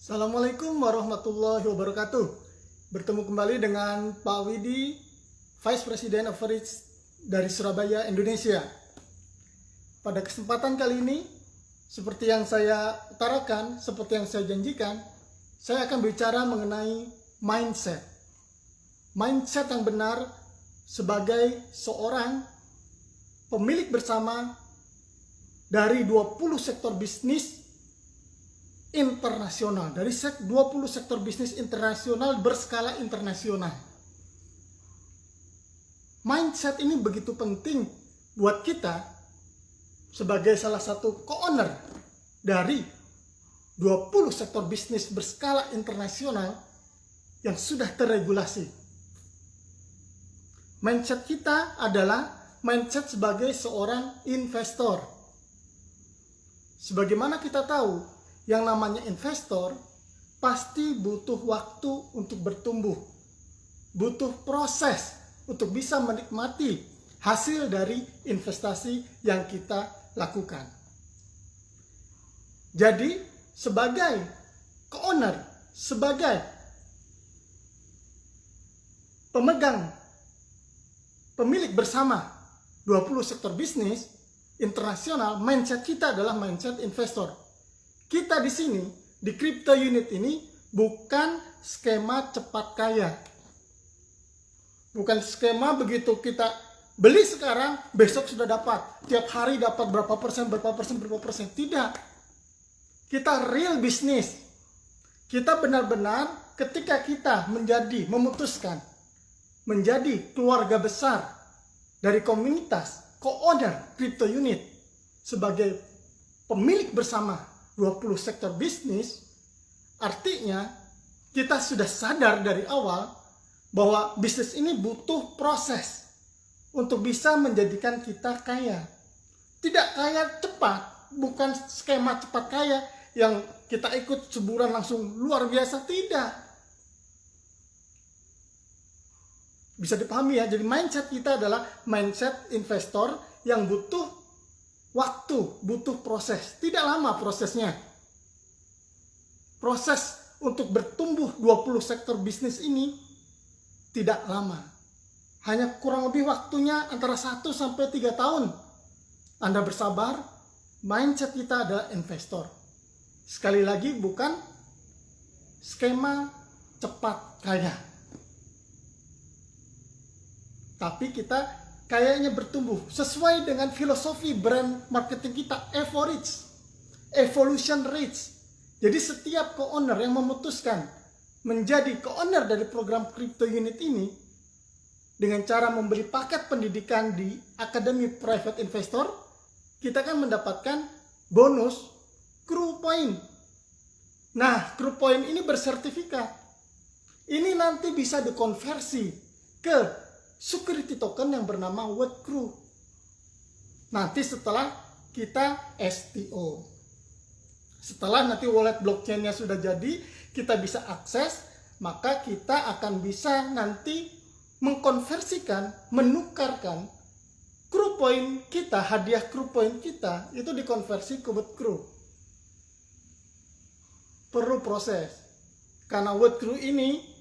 Assalamualaikum warahmatullahi wabarakatuh. Bertemu kembali dengan Pak Widi, Vice President of Forex dari Surabaya, Indonesia. Pada kesempatan kali ini, seperti yang saya utarakan, seperti yang saya janjikan, saya akan bicara mengenai mindset. Mindset yang benar sebagai seorang pemilik bersama dari 20 sektor bisnis internasional, dari 20 sektor bisnis internasional berskala internasional. Mindset ini begitu penting buat kita sebagai salah satu co-owner dari 20 sektor bisnis berskala internasional yang sudah terregulasi. Mindset kita adalah mindset sebagai seorang investor. Sebagaimana kita tahu, yang namanya investor pasti butuh waktu untuk bertumbuh, butuh proses untuk bisa menikmati hasil dari investasi yang kita lakukan. Jadi, sebagai co-owner, sebagai pemilik bersama 20 sektor bisnis internasional, mindset kita adalah mindset investor. Kita di sini, di crypto unit ini, bukan skema cepat kaya. Bukan skema begitu kita beli sekarang, besok sudah dapat. Tiap hari dapat berapa persen. Tidak. Kita real bisnis. Kita benar-benar ketika kita memutuskan menjadi keluarga besar dari komunitas co-owner crypto unit sebagai pemilik bersama 20 sektor bisnis, artinya kita sudah sadar dari awal bahwa bisnis ini butuh proses untuk bisa menjadikan kita kaya. Tidak kaya cepat, bukan skema cepat kaya yang kita ikut sebulan langsung luar biasa, tidak. Bisa dipahami ya, jadi mindset kita adalah mindset investor yang butuh waktu, butuh proses. Tidak lama prosesnya. Proses untuk bertumbuh 20 sektor bisnis ini tidak lama. Hanya kurang lebih waktunya antara 1 sampai 3 tahun. Anda bersabar, mindset kita adalah investor. Sekali lagi, bukan skema cepat kaya. Tapi kita kayaknya bertumbuh sesuai dengan filosofi brand marketing kita, Evolution Rich. Jadi setiap co-owner yang memutuskan menjadi co-owner dari program crypto unit ini dengan cara membeli paket pendidikan di Akademi Private Investor, kita akan mendapatkan bonus Crew Point. Nah, Crew Point ini bersertifikat. Ini nanti bisa dikonversi ke security token yang bernama WordCrew. Nanti setelah kita STO. Setelah nanti wallet blockchain-nya sudah jadi, kita bisa akses, maka kita akan bisa nanti mengkonversikan, menukarkan Crew Point kita, hadiah Crew Point kita, itu dikonversi ke WordCrew. Perlu proses. Karena WordCrew ini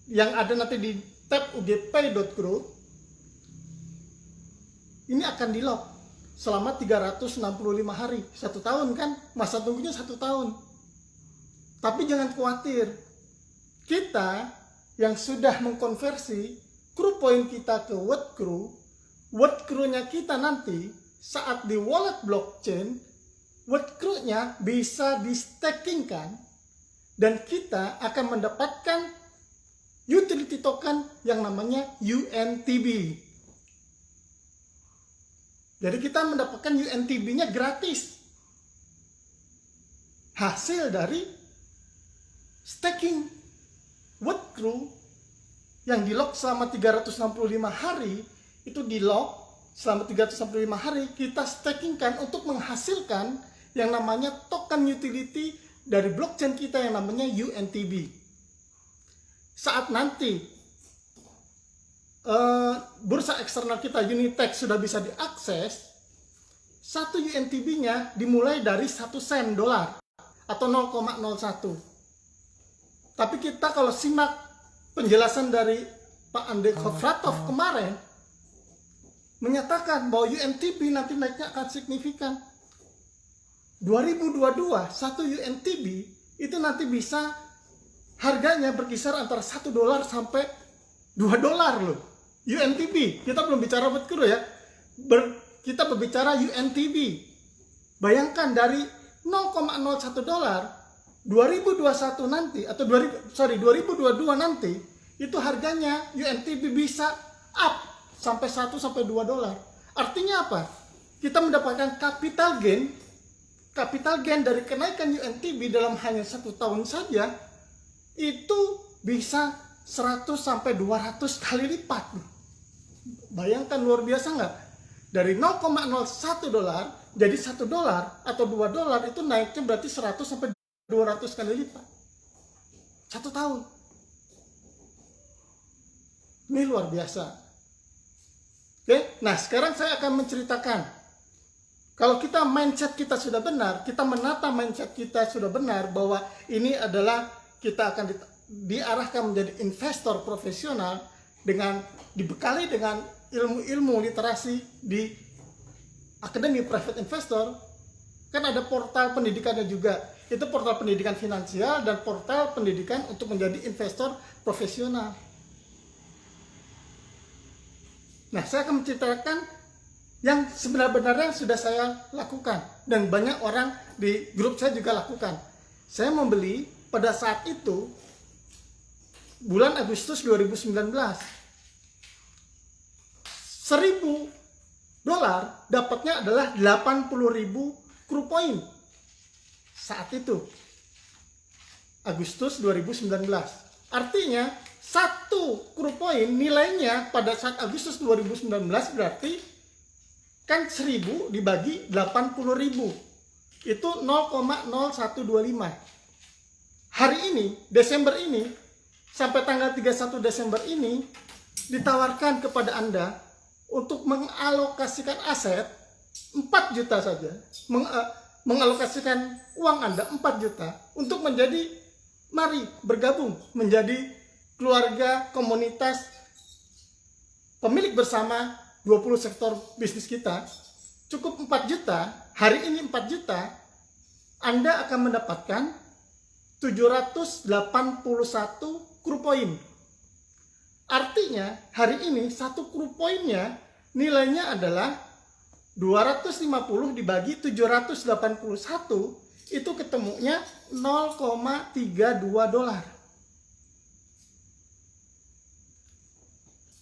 yang ada nanti di tab ugpay.crew ini akan di lock selama 365 hari, 1 tahun kan, masa tunggunya 1 tahun. Tapi jangan khawatir, kita yang sudah mengkonversi Crew Point kita ke WordCrew-nya kita nanti saat di wallet blockchain, WordCrew-nya bisa di stakingkan dan kita akan mendapatkan utility token yang namanya UNTB. Jadi kita mendapatkan UNTB-nya gratis. Hasil dari staking WordCrew yang di-lock selama 365 hari, itu di-lock selama 365 hari, kita stakingkan untuk menghasilkan yang namanya token utility dari blockchain kita yang namanya UNTB. Saat nanti bursa eksternal kita Unitex sudah bisa diakses, 1 UNTB-nya dimulai dari 1 sen dolar. atau 0,01. Tapi kita kalau simak penjelasan dari Pak Andrei Kofratov kemarin, menyatakan bahwa UNTB nanti naiknya akan signifikan. 2022 satu UNTB itu nanti bisa harganya berkisar antara $1 sampai $2 loh. UNTB, kita belum bicara World Crude ya. Kita berbicara UNTB. Bayangkan dari $0,01 2021 nanti atau 2022 nanti itu harganya UNTB bisa up sampai $1 sampai $2. Artinya apa? Kita mendapatkan capital gain dari kenaikan UNTB dalam hanya 1 tahun saja itu bisa 100 sampai 200 kali lipat. Bayangkan luar biasa nggak? Dari $0,01 jadi $1 atau $2 itu naiknya berarti 100 sampai 200 kali lipat. 1 tahun. Ini luar biasa. Oke, nah sekarang saya akan menceritakan. Kalau kita mindset kita sudah benar, kita menata mindset kita sudah benar bahwa ini adalah kita akan diarahkan menjadi investor profesional dengan dibekali dengan ilmu-ilmu literasi di Akademi Private Investor. Kan ada portal pendidikannya juga. Itu portal pendidikan finansial dan portal pendidikan untuk menjadi investor profesional. Nah, saya akan menceritakan yang sebenarnya sudah saya lakukan dan banyak orang di grup saya juga lakukan. Saya membeli pada saat itu bulan Agustus 2019 $1.000 dapatnya adalah 80.000 Crude Point saat itu Agustus 2019. Artinya satu Crude Point nilainya pada saat Agustus 2019 berarti kan 1000 dibagi 80.000 itu 0,0125. Hari ini, Desember ini, sampai tanggal 31 Desember ini ditawarkan kepada Anda untuk mengalokasikan aset 4 juta saja, mengalokasikan uang Anda 4 juta untuk menjadi, mari bergabung menjadi keluarga komunitas pemilik bersama 20 sektor bisnis kita. Cukup 4 juta, hari ini 4 juta, Anda akan mendapatkan 781 Crude Point. Artinya hari ini satu Crude Point-nya nilainya adalah 250 dibagi 781 itu ketemunya $0,32.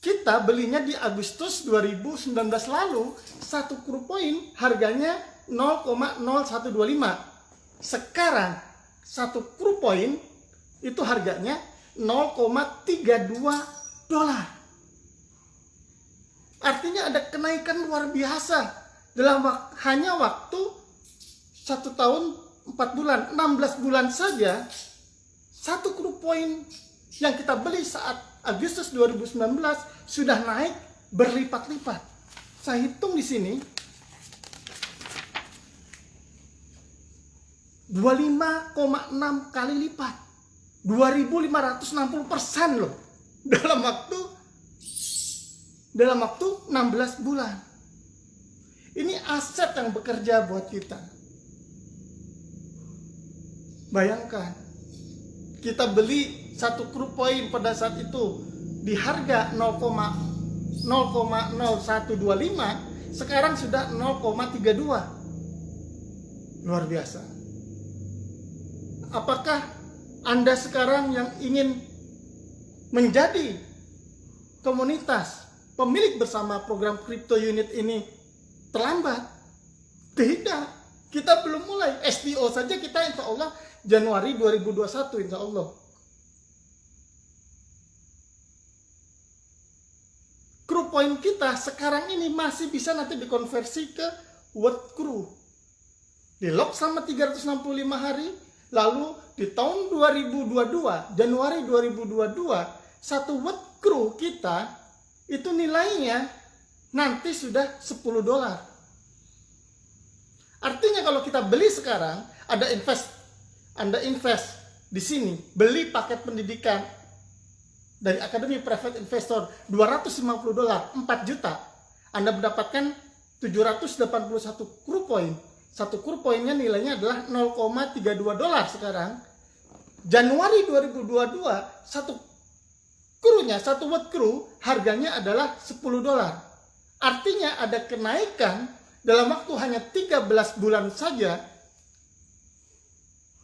Kita belinya di Agustus 2019 lalu, satu Crude Point harganya 0,0125. Sekarang satu Crude Point itu harganya $0,32. Artinya ada kenaikan luar biasa dalam hanya waktu 1 tahun 4 bulan, 16 bulan saja. Satu Crude Point yang kita beli saat Agustus 2019 sudah naik berlipat-lipat. Saya hitung di sini 25,6 kali lipat, 2.560% loh dalam waktu 16 bulan. Ini aset yang bekerja buat kita. Bayangkan, kita beli satu Crude Point pada saat itu di harga 0,0125, sekarang sudah 0,32. Luar biasa. Apakah Anda sekarang yang ingin menjadi komunitas pemilik bersama program Crypto Unit ini terlambat? Tidak, kita belum mulai. STO saja kita insya Allah Januari 2021 insya Allah. Crude Point kita sekarang ini masih bisa nanti dikonversi ke World Crude. Di lock selama 365 hari, lalu di tahun 2022, Januari 2022, satu World Crude kita itu nilainya nanti sudah $10. Artinya kalau kita beli sekarang, ada Anda invest di sini, beli paket pendidikan dari Akademi Private Investor $250, 4 juta, Anda mendapatkan 781 kru poin. Satu kru poinnya nilainya adalah $0,32 sekarang. Januari 2022, satu word crew harganya adalah $10. Artinya ada kenaikan dalam waktu hanya 13 bulan saja.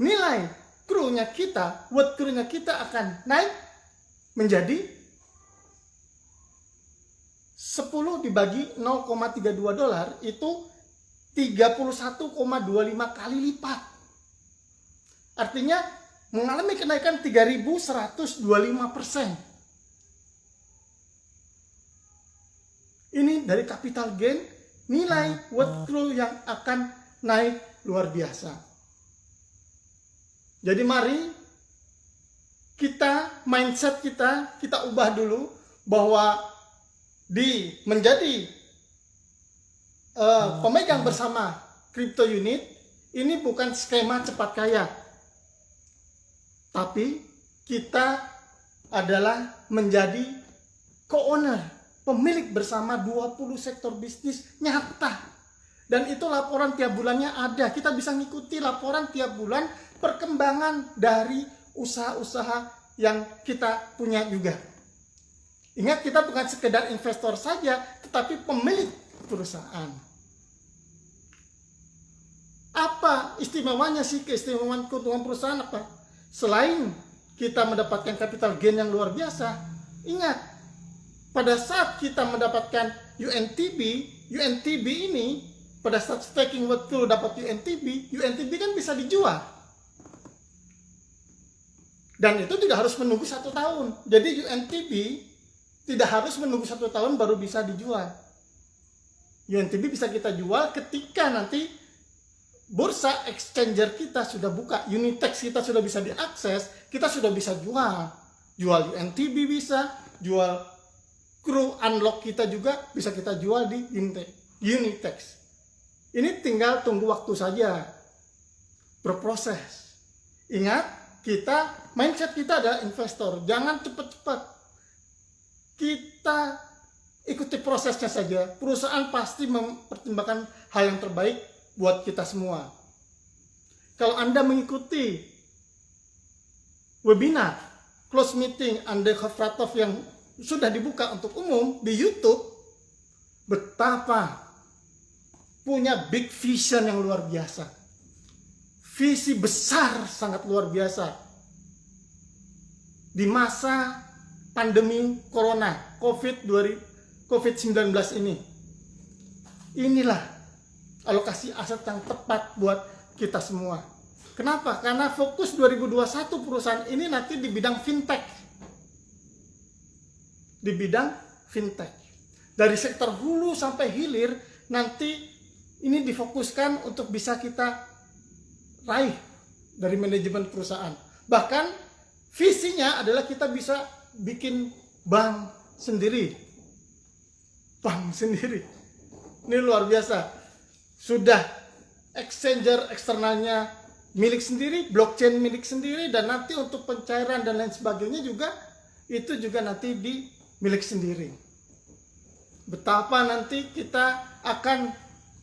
Nilai krunya kita, word crew-nya kita akan naik menjadi 10 dibagi $0,32 itu 31,25 kali lipat. Artinya mengalami kenaikan 3.125%. Ini dari capital gain, nilai word crew yang akan naik luar biasa. Jadi mari mindset kita ubah dulu bahwa menjadi pemegang bersama crypto unit ini bukan skema cepat kaya, tapi kita adalah menjadi co-owner, pemilik bersama 20 sektor bisnis nyata. Dan itu laporan tiap bulannya ada. Kita bisa ngikuti laporan tiap bulan perkembangan dari usaha-usaha yang kita punya juga. Ingat, kita bukan sekedar investor saja, tetapi pemilik perusahaan. Apa istimewanya sih, keistimewaan keuntungan perusahaan apa? Selain kita mendapatkan capital gain yang luar biasa, ingat, pada saat kita mendapatkan UNTB ini, pada saat staking waktu dapat UNTB kan bisa dijual. Dan itu tidak harus menunggu 1 tahun. Jadi UNTB tidak harus menunggu 1 tahun baru bisa dijual. UNTB bisa kita jual ketika nanti bursa exchanger kita sudah buka, Unitex kita sudah bisa diakses, kita sudah bisa jual. Jual UNTB bisa, jual kru unlock kita juga bisa kita jual di Unitex. Ini tinggal tunggu waktu saja, berproses. Ingat, mindset kita adalah investor, jangan cepat-cepat. Kita ikuti prosesnya saja. Perusahaan pasti mempertimbangkan hal yang terbaik buat kita semua. Kalau Anda mengikuti webinar, close meeting Andrei Khavratov yang sudah dibuka untuk umum di YouTube, betapa punya big vision yang luar biasa. Visi besar sangat luar biasa. Di masa pandemi corona, COVID-19 ini. Inilah alokasi aset yang tepat buat kita semua. Kenapa? Karena fokus 2021 perusahaan ini nanti di bidang fintech. Di bidang fintech. Dari sektor hulu sampai hilir, nanti ini difokuskan untuk bisa kita raih dari manajemen perusahaan. Bahkan visinya adalah kita bisa bikin bank sendiri. Bank sendiri. Ini luar biasa. Sudah exchanger eksternalnya milik sendiri, blockchain milik sendiri, dan nanti untuk pencairan dan lain sebagainya juga itu juga nanti di milik sendiri. Betapa nanti kita akan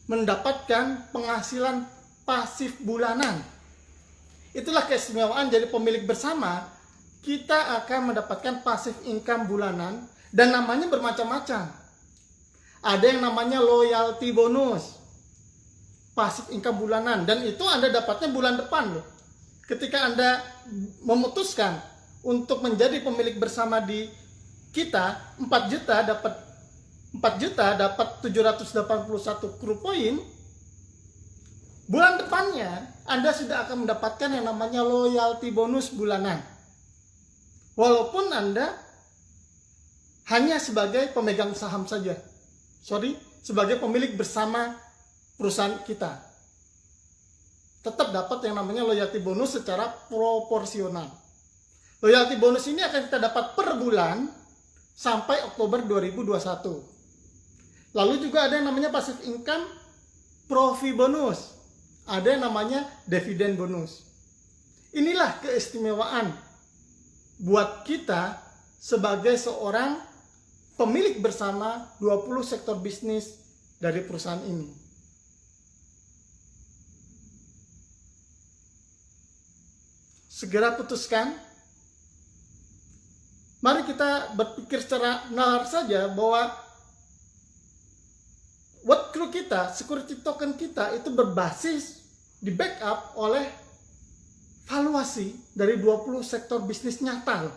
mendapatkan penghasilan pasif bulanan. Itulah keistimewaan jadi pemilik bersama. Kita akan mendapatkan pasif income bulanan dan namanya bermacam-macam. Ada yang namanya loyalty bonus, pasif income bulanan, dan itu Anda dapatnya bulan depan loh. Ketika Anda memutuskan untuk menjadi pemilik bersama di kita, 4 juta dapat 781 kru poin. Bulan depannya Anda sudah akan mendapatkan yang namanya loyalty bonus bulanan. Walaupun Anda hanya sebagai pemegang saham saja. Sebagai pemilik bersama perusahaan kita. Tetap dapat yang namanya loyalty bonus secara proporsional. Loyalty bonus ini akan kita dapat per bulan sampai Oktober 2021. Lalu juga ada yang namanya passive income profit bonus. Ada yang namanya dividen bonus. Inilah keistimewaan buat kita sebagai seorang pemilik bersama 20 sektor bisnis dari perusahaan ini. Segera putuskan. Mari kita berpikir secara nalar saja bahwa what crew kita, security token kita itu berbasis di backup oleh valuasi dari 20 sektor bisnis nyata.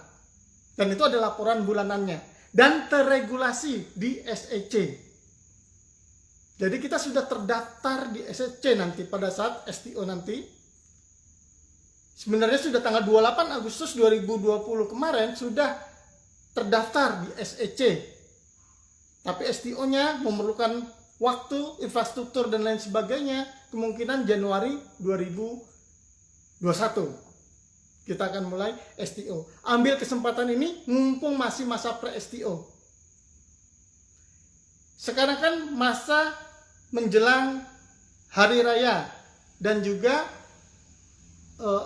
Dan itu ada laporan bulanannya dan terregulasi di SEC. Jadi kita sudah terdaftar di SEC nanti pada saat STO nanti. Sebenarnya sudah tanggal 28 Agustus 2020 kemarin sudah terdaftar di SEC. Tapi STO-nya memerlukan waktu, infrastruktur dan lain sebagainya, kemungkinan Januari 2021. Kita akan mulai STO. Ambil kesempatan ini mumpung masih masa pre-STO. Sekarang kan masa menjelang hari raya dan juga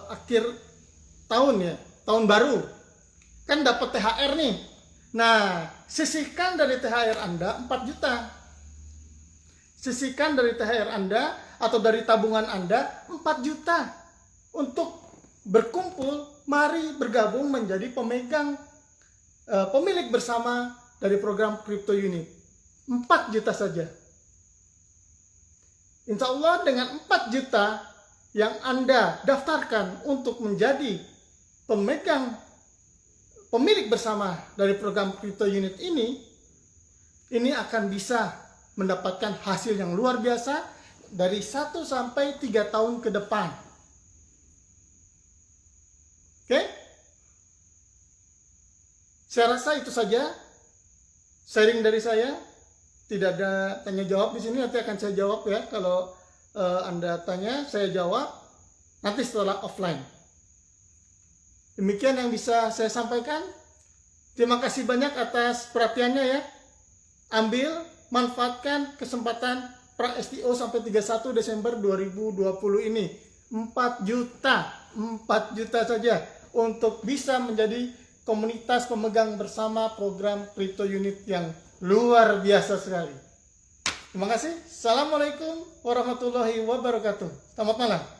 akhir tahun ya, tahun baru. Kan dapat THR nih. Nah, sisihkan dari THR Anda 4 juta. Sisihkan dari THR Anda atau dari tabungan Anda 4 juta untuk berkumpul, mari bergabung menjadi pemilik bersama dari program Crypto Unit. 4 juta saja. Insya Allah dengan 4 juta yang Anda daftarkan untuk menjadi pemilik bersama dari program Crypto Unit ini akan bisa mendapatkan hasil yang luar biasa dari 1 sampai 3 tahun ke depan. Oke? Saya rasa itu saja sharing dari saya. Tidak ada tanya jawab di sini, nanti akan saya jawab ya. Kalau Anda tanya, saya jawab nanti setelah offline. Demikian yang bisa saya sampaikan. Terima kasih banyak atas perhatiannya ya. Ambil, manfaatkan kesempatan pra-STO sampai 31 Desember 2020 ini. 4 juta saja untuk bisa menjadi komunitas pemegang bersama program Crypto Unit yang luar biasa sekali. Terima kasih. Assalamualaikum warahmatullahi wabarakatuh. Selamat malam.